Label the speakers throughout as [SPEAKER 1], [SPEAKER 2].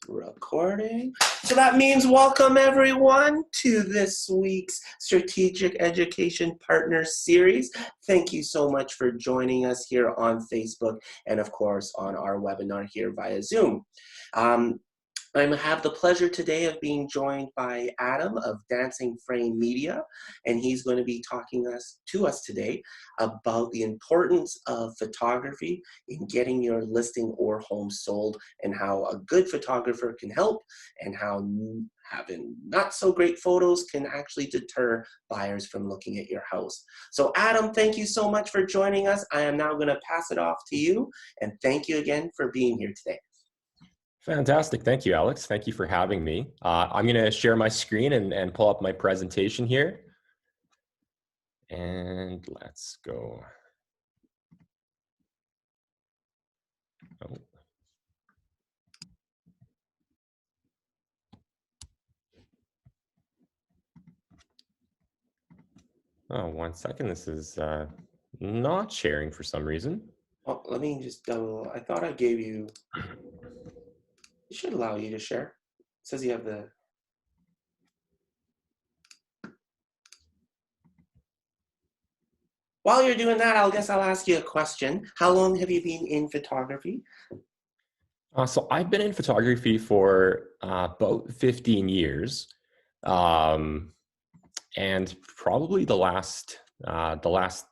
[SPEAKER 1] Recording. So that means welcome everyone to this week's Strategic Education Partners Series. Thank you so much for joining us here on Facebook and of course on our webinar here via Zoom. I have the pleasure today of being joined by Adam of Dancing Frame Media, and he's going to be talking to us today about the importance of photography in getting your listing or home sold, and how a good photographer can help, and how having not so great photos can actually deter buyers from looking at your house. So Adam, thank you so much for joining us. I am now going to pass it off to you, and thank you again for being here today.
[SPEAKER 2] Fantastic. Thank you, Alex. Thank you for having me. I'm going to share my screen and pull up my presentation here. And let's go. Oh, 1 second. This is not sharing for some reason.
[SPEAKER 1] Oh, let me just double. I thought I gave you. It should allow you to share. It says you have the. While you're doing that, I'll ask you a question. How long have you been in photography?
[SPEAKER 2] So I've been in photography for about 15 years. And probably the last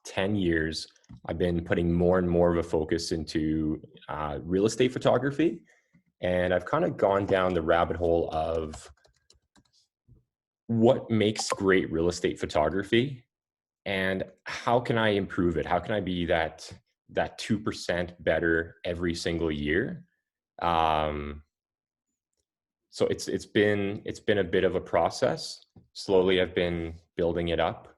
[SPEAKER 2] 10 years, I've been putting more and more of a focus into real estate photography. And I've kind of gone down the rabbit hole of what makes great real estate photography and how can I improve it? How can I be that 2% better every single year? So it's been a bit of a process. Slowly, I've been building it up.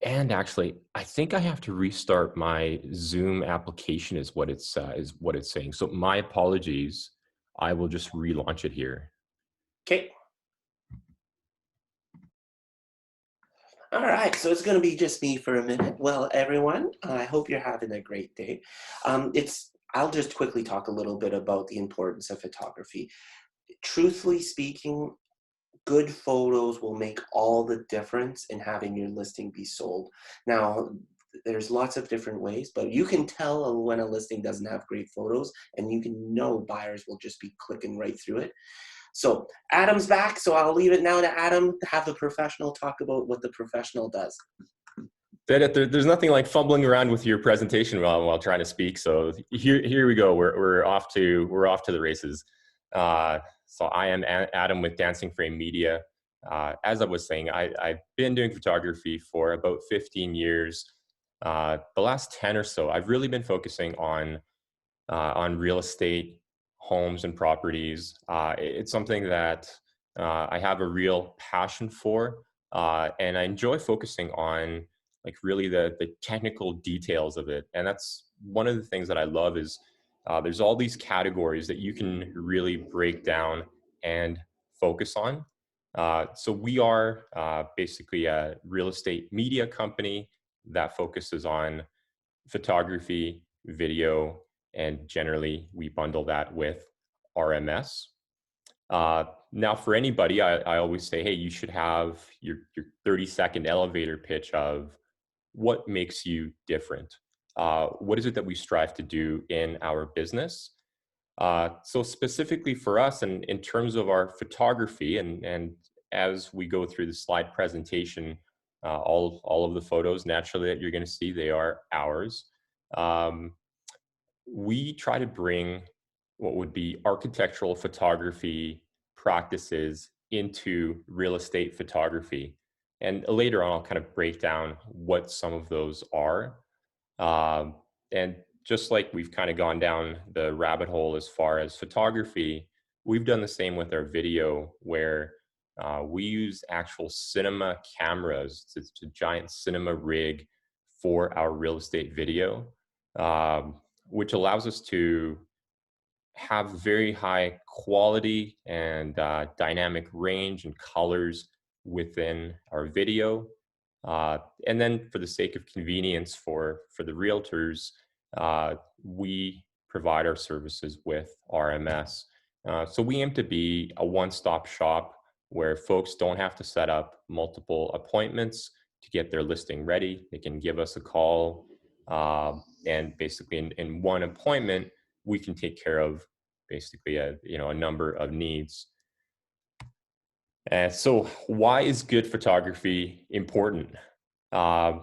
[SPEAKER 2] And actually, I think I have to restart my Zoom application is what it's saying. So my apologies. I will just relaunch it here.
[SPEAKER 1] Okay. All right, so it's going to be just me for a minute. Well, everyone, I hope you're having a great day. I'll just quickly talk a little bit about the importance of photography. Truthfully speaking, good photos will make all the difference in having your listing be sold. Now, there's lots of different ways, but you can tell when a listing doesn't have great photos, and you can know buyers will just be clicking right through it. So Adam's back, so I'll leave it now to Adam to have the professional talk about what the professional does.
[SPEAKER 2] There's nothing like fumbling around with your presentation while trying to speak. So here we go. We're off to the races. So I am Adam with Dancing Frame Media. As I was saying, I've been doing photography for about 15 years. The last 10 or so, I've really been focusing on real estate, homes and properties. It's something that I have a real passion for, and I enjoy focusing on like really the technical details of it. And that's one of the things that I love is there's all these categories that you can really break down and focus on. So we are basically a real estate media company that focuses on photography, video, and generally we bundle that with RMS. Now for anybody, I always say, hey, you should have your 30-second elevator pitch of what makes you different. What is it that we strive to do in our business? So specifically for us, and in terms of our photography, and as we go through the slide presentation, all of the photos naturally that you're going to see, they are ours. We try to bring what would be architectural photography practices into real estate photography. And later on, I'll kind of break down what some of those are. And just like we've kind of gone down the rabbit hole as far as photography, we've done the same with our video, where we use actual cinema cameras. It's a giant cinema rig for our real estate video, which allows us to have very high quality and dynamic range and colors within our video. And then for the sake of convenience for the realtors, we provide our services with RMS. So we aim to be a one-stop shop where folks don't have to set up multiple appointments to get their listing ready. They can give us a call, and basically in one appointment, we can take care of basically a number of needs. And so, why is good photography important? Uh,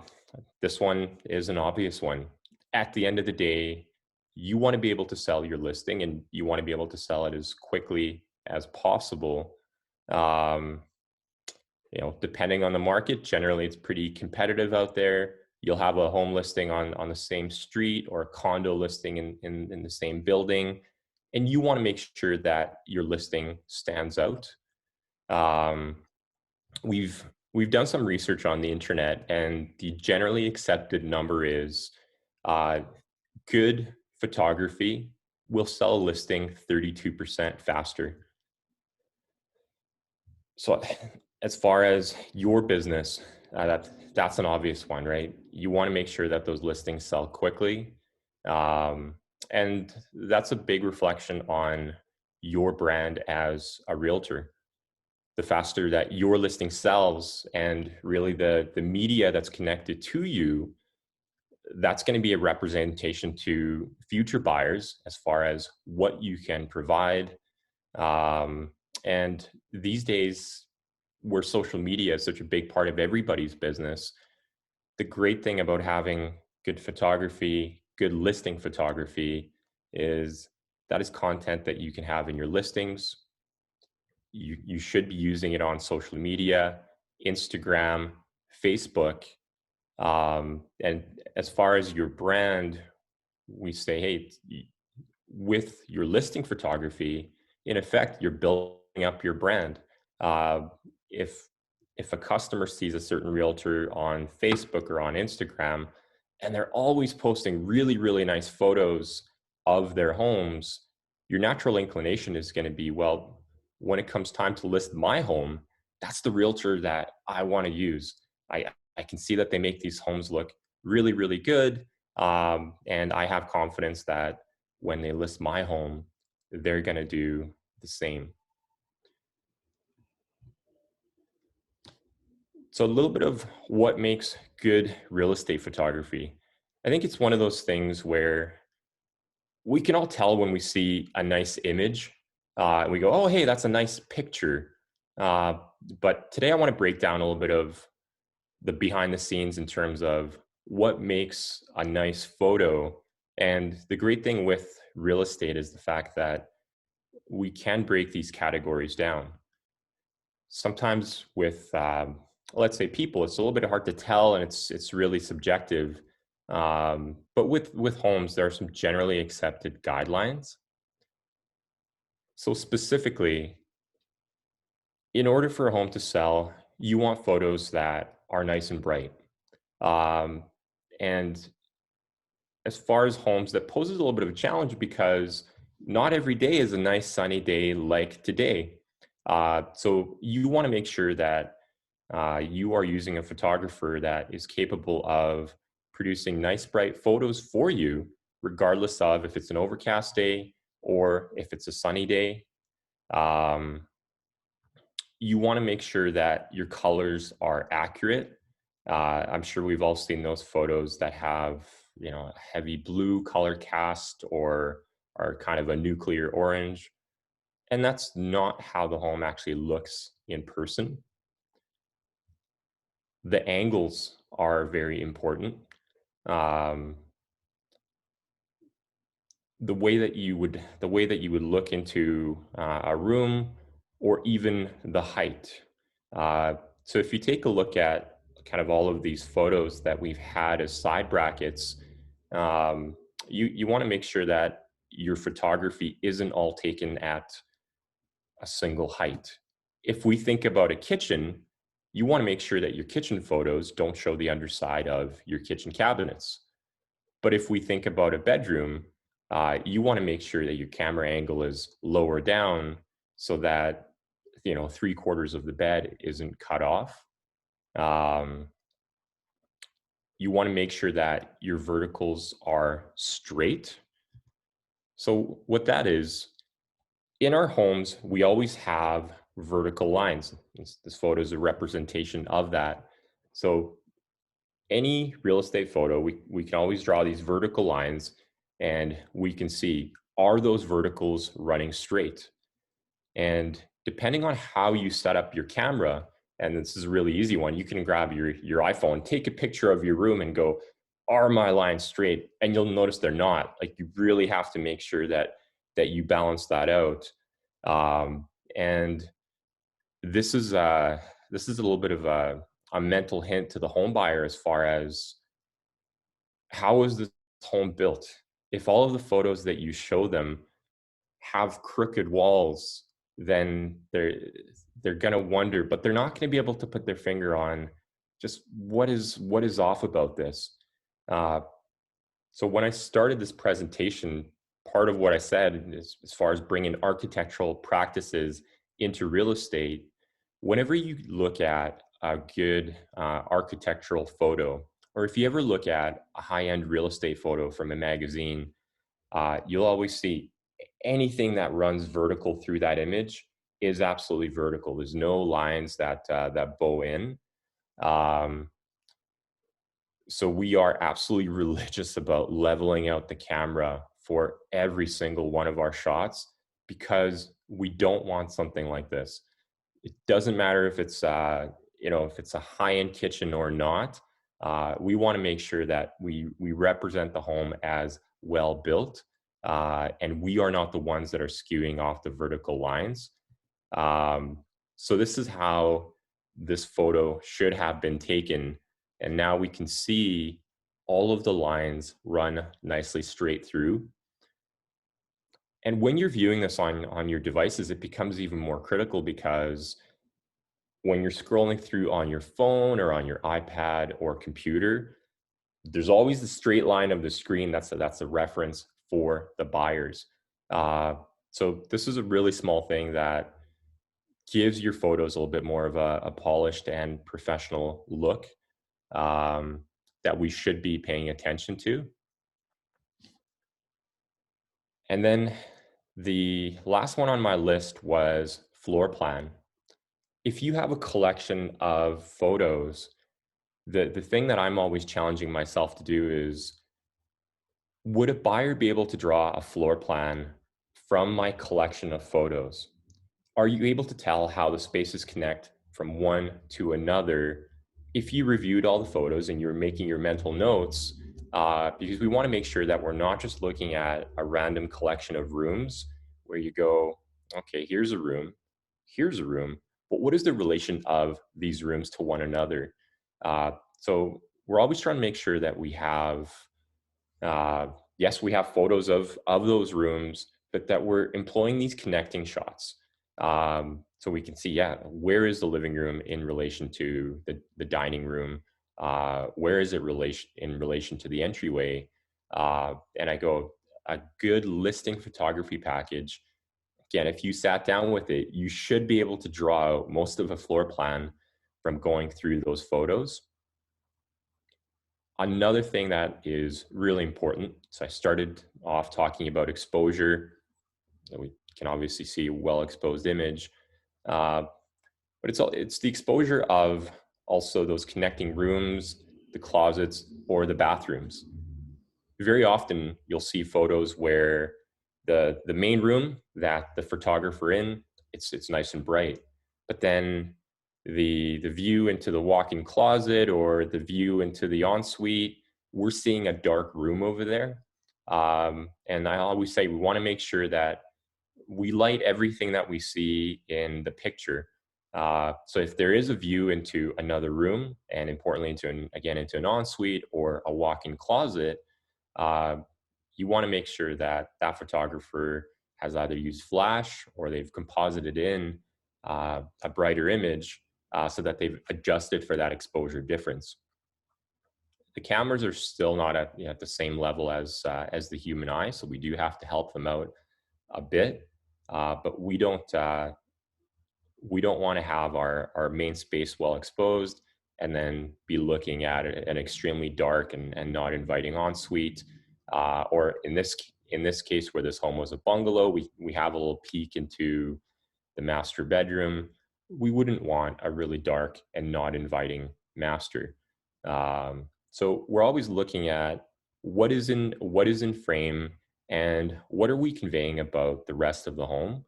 [SPEAKER 2] this one is an obvious one. At the end of the day, you want to be able to sell your listing, and you want to be able to sell it as quickly as possible. Um, Depending on the market, generally it's pretty competitive out there. You'll have a home listing on the same street, or a condo listing in the same building, and you want to make sure that your listing stands out. Um, we've done some research on the internet, and the generally accepted number is uh, good photography will sell a listing 32% faster. So, as far as your business, that's an obvious one, right? You want to make sure that those listings sell quickly, um, and that's a big reflection on your brand as a realtor. The faster that your listing sells, and really the media that's connected to you, that's going to be a representation to future buyers as far as what you can provide. Um, and these days, where social media is such a big part of everybody's business, the great thing about having good photography, good listing photography, is that is content that you can have in your listings. You should be using it on social media, Instagram, Facebook. And as far as your brand, we say, hey, with your listing photography, in effect, you're building up your brand. Uh, if if a customer sees a certain realtor on Facebook or on Instagram, and they're always posting really, really nice photos of their homes, your natural inclination is going to be, well, when it comes time to list my home, that's the realtor that I want to use. I can see that they make these homes look really, really good. And I have confidence that when they list my home, they're going to do the same. So, a little bit of what makes good real estate photography. I think it's one of those things where we can all tell when we see a nice image. We go, oh, hey, that's a nice picture. Uh, but today I want to break down a little bit of the behind the scenes in terms of what makes a nice photo. And the great thing with real estate is the fact that we can break these categories down. Sometimes with, let's say, people, it's a little bit hard to tell, and it's really subjective. But with homes, there are some generally accepted guidelines. So specifically, in order for a home to sell, you want photos that are nice and bright. Um, and as far as homes, that poses a little bit of a challenge because not every day is a nice sunny day like today. So you want to make sure that you are using a photographer that is capable of producing nice, bright photos for you, regardless of if it's an overcast day or if it's a sunny day. Um, you want to make sure that your colors are accurate. I'm sure we've all seen those photos that have, a heavy blue color cast or are kind of a nuclear orange. And that's not how the home actually looks in person. The angles are very important. Um, the way that you would look into a room, or even the height. Uh, so if you take a look at kind of all of these photos that we've had as side brackets, um, you want to make sure that your photography isn't all taken at a single height. If we think about a kitchen, you want to make sure that your kitchen photos don't show the underside of your kitchen cabinets. But if we think about a bedroom, you want to make sure that your camera angle is lower down so that 3/4 of the bed isn't cut off. Um, you want to make sure that your verticals are straight. So what that is In our homes, we always have vertical lines. This photo is a representation of that. So any real estate photo, we can always draw these vertical lines and we can see, are those verticals running straight? And depending on how you set up your camera, and this is a really easy one, you can grab your iPhone, take a picture of your room and go, are my lines straight? And you'll notice they're not. Like, you really have to make sure that you balance that out. And this is a little bit of a mental hint to the home buyer as far as, how is this home built? If all of the photos that you show them have crooked walls, then they're gonna wonder, but they're not gonna be able to put their finger on just what is off about this. Uh, so when I started this presentation, part of what I said is, as far as bringing architectural practices into real estate, whenever you look at a good architectural photo, or if you ever look at a high-end real estate photo from a magazine, you'll always see anything that runs vertical through that image is absolutely vertical. There's no lines that bow in. Um, so we are absolutely religious about leveling out the camera for every single one of our shots, because we don't want something like this. It doesn't matter if it's if it's a high-end kitchen or not. We want to make sure that we represent the home as well built, and we are not the ones that are skewing off the vertical lines. Um, so this is how this photo should have been taken, and now we can see all of the lines run nicely straight through. And when you're viewing this on your devices, it becomes even more critical, because when you're scrolling through on your phone or on your iPad or computer, there's always the straight line of the screen. That's a reference for the buyers. So this is a really small thing that gives your photos a little bit more of a polished and professional look, that we should be paying attention to. And then the last one on my list was floor plan. If you have a collection of photos, the thing that I'm always challenging myself to do is, would a buyer be able to draw a floor plan from my collection of photos? Are you able to tell how the spaces connect from one to another if you reviewed all the photos and you're making your mental notes? Because we want to make sure that we're not just looking at a random collection of rooms where you go, okay, here's a room, but what is the relation of these rooms to one another? So we're always trying to make sure that we have, yes, we have photos of those rooms, but that we're employing these connecting shots. So we can see, yeah, where is the living room in relation to the dining room? Where is it in relation to the entryway? And I go, a good listing photography package. Again, if you sat down with it, you should be able to draw out most of a floor plan from going through those photos. Another thing that is really important, so I started off talking about exposure. We can obviously see a well-exposed image, but it's the exposure of also those connecting rooms, the closets, or the bathrooms. Very often you'll see photos where the main room that the photographer in, it's nice and bright, but then the view into the walk-in closet or the view into the ensuite, we're seeing a dark room over there. And I always say we want to make sure that we light everything that we see in the picture. So if there is a view into another room, and importantly into an ensuite or a walk-in closet, uh, you want to make sure that that photographer has either used flash or they've composited in a brighter image, so that they've adjusted for that exposure difference. The cameras are still not at the same level as the human eye, so we do have to help them out a bit, but we don't want to have our main space well exposed and then be looking at an extremely dark and not inviting ensuite, or in this case, where this home was a bungalow, we have a little peek into the master bedroom. We wouldn't want a really dark and not inviting master. So we're always looking at what is in frame and what are we conveying about the rest of the home.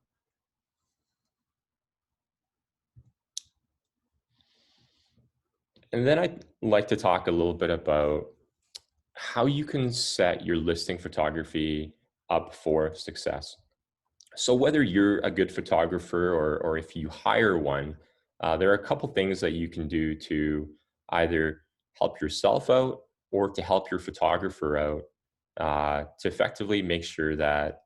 [SPEAKER 2] And then I'd like to talk a little bit about how you can set your listing photography up for success. So whether you're a good photographer or if you hire one, there are a couple things that you can do to either help yourself out or to help your photographer out, to effectively make sure that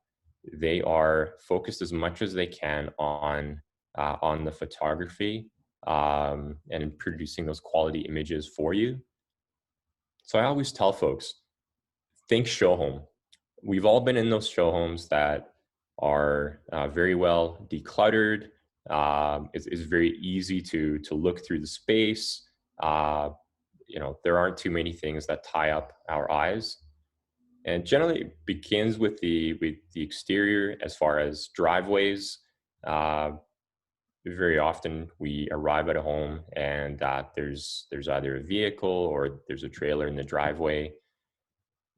[SPEAKER 2] they are focused as much as they can on the photography, and producing those quality images for you. So I always tell folks, think show home. We've all been in those show homes that are very well decluttered. It's very easy to look through the space. There aren't too many things that tie up our eyes. And generally it begins with the exterior as far as driveways. Very often we arrive at a home and there's either a vehicle or there's a trailer in the driveway.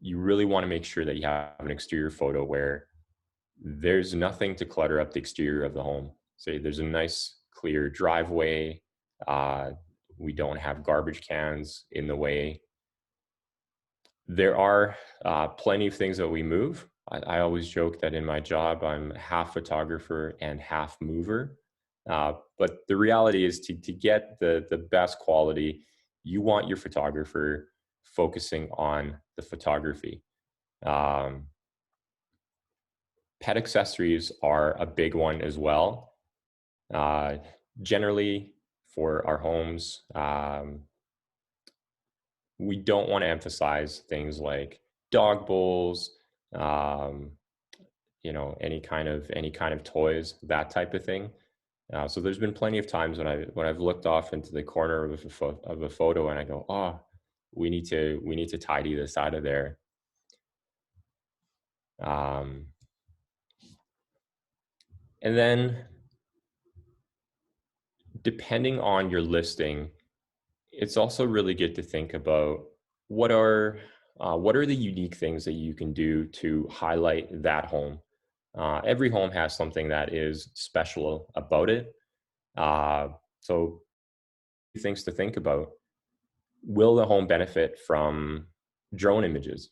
[SPEAKER 2] You really want to make sure that you have an exterior photo where there's nothing to clutter up the exterior of the home. Say there's a nice clear driveway. We don't have garbage cans in the way. There are plenty of things that we move. I always joke that in my job, I'm half photographer and half mover. But the reality is to get the best quality, you want your photographer focusing on the photography. Pet accessories are a big one as well. Generally, for our homes, we don't want to emphasize things like dog bowls, any kind of toys, that type of thing. So there's been plenty of times when I've looked off into the corner of a photo and I go, oh, we need to tidy this out of there. And then depending on your listing, it's also really good to think about what are the unique things that you can do to highlight that home. Every home has something that is special about it. So things to think about. Will the home benefit from drone images?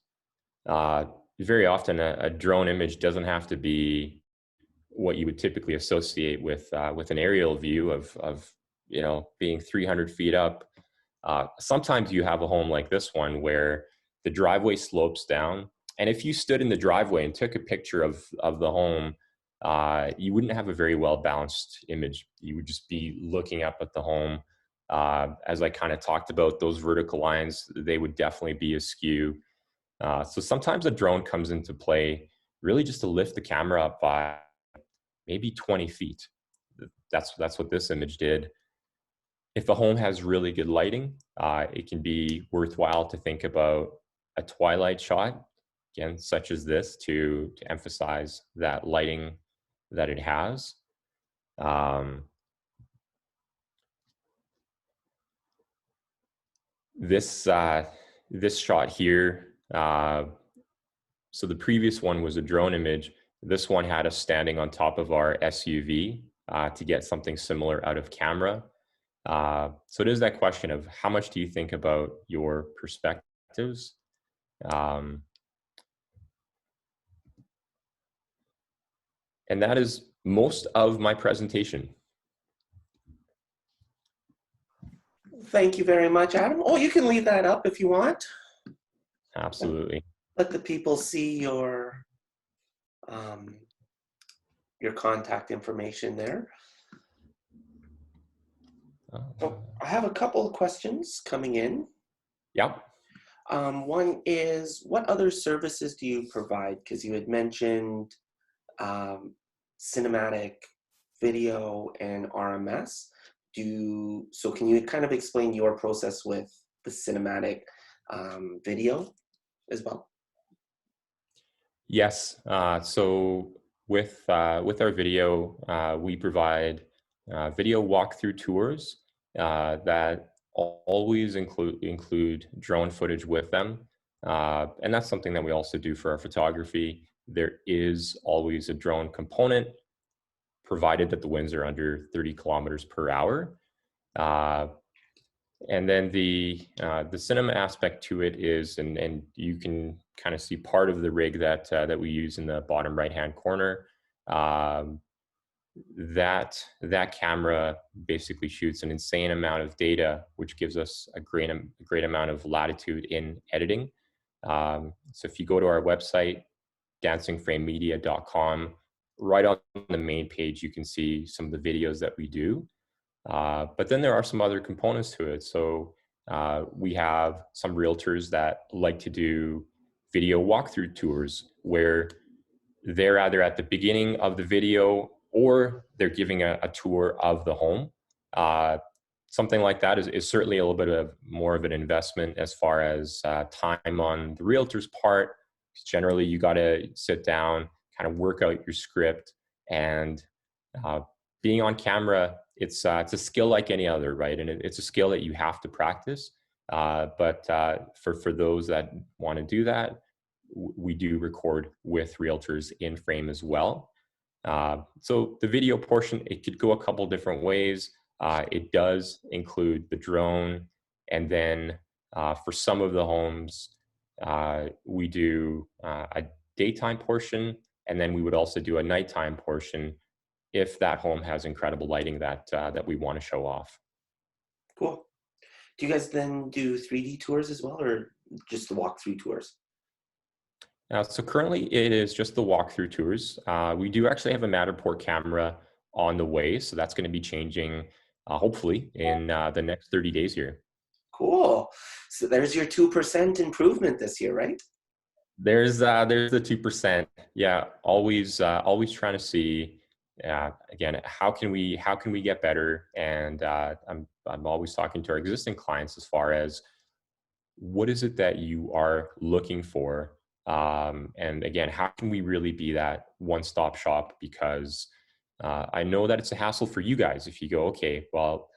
[SPEAKER 2] Very often a drone image doesn't have to be what you would typically associate with an aerial view of being 300 feet up. Sometimes you have a home like this one where the driveway slopes down, and if you stood in the driveway and took a picture of the home, you wouldn't have a very well balanced image. You would just be looking up at the home. As I kind of talked about, those vertical lines, they would definitely be askew. So sometimes a drone comes into play really just to lift the camera up by maybe 20 feet. That's what this image did. If a home has really good lighting, it can be worthwhile to think about a twilight shot, again, such as this, to emphasize that lighting that it has. This shot here, so the previous one was a drone image. This one had us standing on top of our SUV to get something similar out of camera. So it is that question of how much do you think about your perspectives? And that is most of my presentation.
[SPEAKER 1] Thank you very much, Adam. Oh, you can leave that up if you want.
[SPEAKER 2] Absolutely.
[SPEAKER 1] Let the people see your contact information there. So I have a couple of questions coming in.
[SPEAKER 2] Yep.
[SPEAKER 1] One is, what other services do you provide? Because you had mentioned cinematic video and RMS. So can you kind of explain your process with the cinematic video as well?
[SPEAKER 2] Yes. So with our video, we provide video walkthrough tours that always include drone footage with them, and that's something that we also do for our photography. There is always a drone component, provided that the winds are under 30 kilometers per hour. Uh, and then the cinema aspect to it is, and you can kind of see part of the rig that we use in the bottom right hand corner. Um, that camera basically shoots an insane amount of data, which gives us a great amount of latitude in editing. So if you go to our website, dancingframemedia.com, right on the main page, you can see some of the videos that we do. But then there are some other components to it. So we have some realtors that like to do video walkthrough tours where they're either at the beginning of the video or they're giving a tour of the home. Uh, Something like that is certainly a little bit of more of an investment as far as time on the realtor's part. Generally, you got to sit down, kind of work out your script, and uh, being on camera, it's a skill like any other, right? And it's a skill that you have to practice. But for those that want to do that, we do record with realtors in frame as well. So the video portion, it could go a couple different ways. It does include the drone, and then for some of the homes, we do a daytime portion, and then we would also do a nighttime portion if that home has incredible lighting that we want to show off.
[SPEAKER 1] Cool. Do you guys then do 3D tours as well, or just the walkthrough tours?
[SPEAKER 2] So currently it is just the walkthrough tours. We do actually have a Matterport camera on the way, so that's going to be changing hopefully in the next 30 days here.
[SPEAKER 1] Cool. So there's your 2% improvement this year, right?
[SPEAKER 2] There's the 2%. Yeah, always trying to see again how can we get better, and I'm always talking to our existing clients as far as what is it that you are looking for, and again, how can we really be that one-stop shop? Because I know that it's a hassle for you guys if you go, okay, well,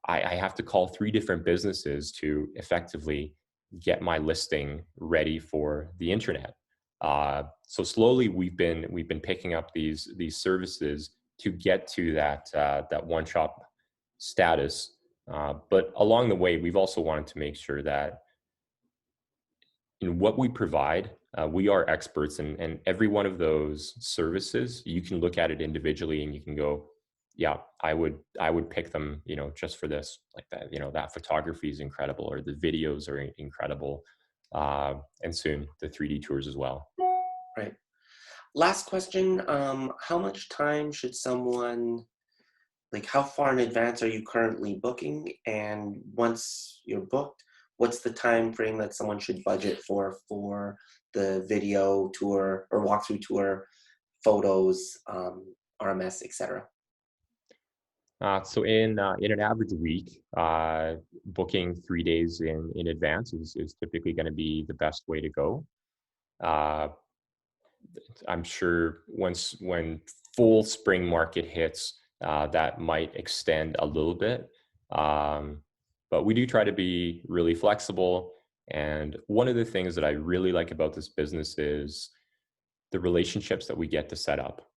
[SPEAKER 2] I have to call 3 different businesses to effectively get my listing ready for the internet. So slowly we've been picking up these services to get to that one shop status. But along the way, we've also wanted to make sure that in what we provide, we are experts in, and every one of those services, you can look at it individually and you can go, yeah, I would pick them, just for this, like that, that photography is incredible, or the videos are incredible, and soon the 3D tours as well.
[SPEAKER 1] Right. Last question. How much time should someone, like how far in advance are you currently booking? And once you're booked, what's the time frame that someone should budget for the video tour or walkthrough tour, photos, RMS, etc.?
[SPEAKER 2] So in an average week, booking 3 days in advance is typically going to be the best way to go. Uh, I'm sure when full spring market hits, that might extend a little bit. But we do try to be really flexible. And one of the things that I really like about this business is the relationships that we get to set up.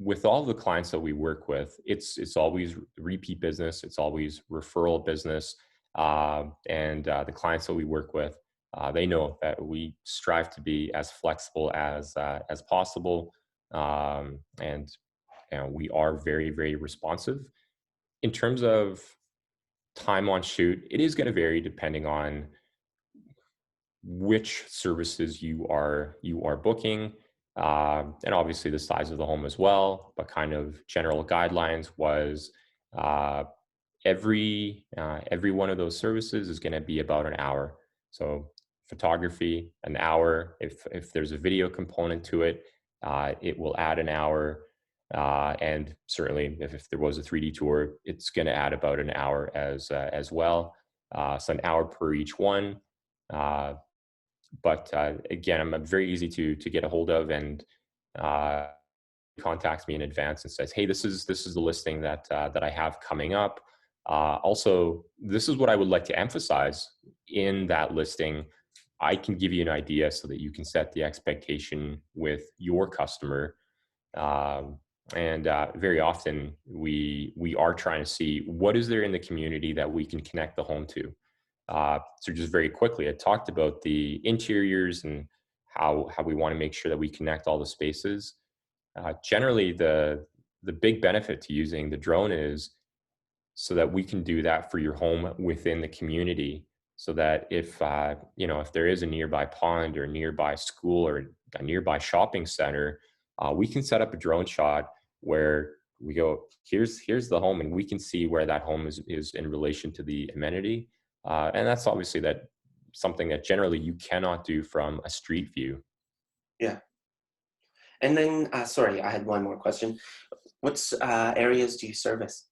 [SPEAKER 2] With all the clients that we work with, it's always repeat business. It's always referral business. And the clients that we work with, they know that we strive to be as flexible as possible, and we are very, very responsive. In terms of time on shoot, it is going to vary depending on which services you are booking, and obviously the size of the home as well. But kind of general guidelines was uh, every one of those services is going to be about an hour. So photography, an hour. If there's a video component to it, it will add an hour. And certainly, if there was a 3D tour, it's going to add about an hour as well. So an hour per each one. Uh, But again, I'm very easy to get a hold of, and uh, contacts me in advance and says, "Hey, this is the listing that I have coming up. Also, this is what I would like to emphasize in that listing. I can give you an idea so that you can set the expectation with your customer." Um, and very often we are trying to see what is there in the community that we can connect the home to. So just very quickly, I talked about the interiors and how we want to make sure that we connect all the spaces. Generally, the big benefit to using the drone is so that we can do that for your home within the community. So that if if there is a nearby pond or a nearby school or a nearby shopping center, we can set up a drone shot where we go, here's the home, and we can see where that home is in relation to the amenity. And that's obviously that something that generally you cannot do from a street view.
[SPEAKER 1] Yeah. And then, sorry, I had one more question. What's areas do you service?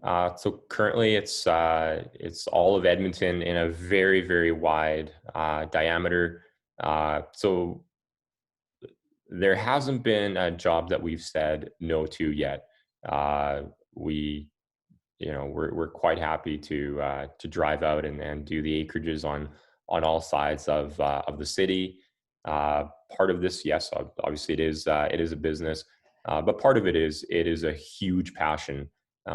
[SPEAKER 2] So currently, it's all of Edmonton in a very very wide diameter. So there hasn't been a job that we've said no to yet. We we're quite happy to drive out and do the acreages on all sides of the city. Part of this, yes, obviously it is a business, but part of it is a huge passion.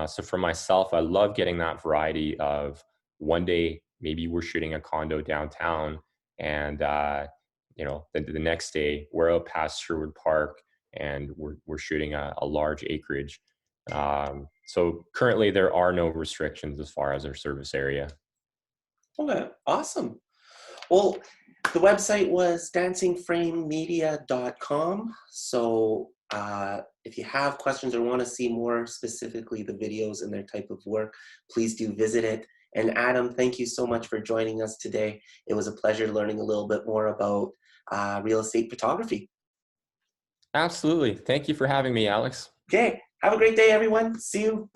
[SPEAKER 2] So for myself, I love getting that variety of one day maybe we're shooting a condo downtown, and the next day we're out past Sherwood Park and we're shooting a large acreage. So currently there are no restrictions as far as our service area.
[SPEAKER 1] Okay, awesome. Well, the website was dancingframemedia.com. So if you have questions or want to see more specifically the videos and their type of work, please do visit it. And Adam, thank you so much for joining us today. It was a pleasure learning a little bit more about real estate photography.
[SPEAKER 2] Absolutely. Thank you for having me, Alex.
[SPEAKER 1] Okay, have a great day, everyone. See you.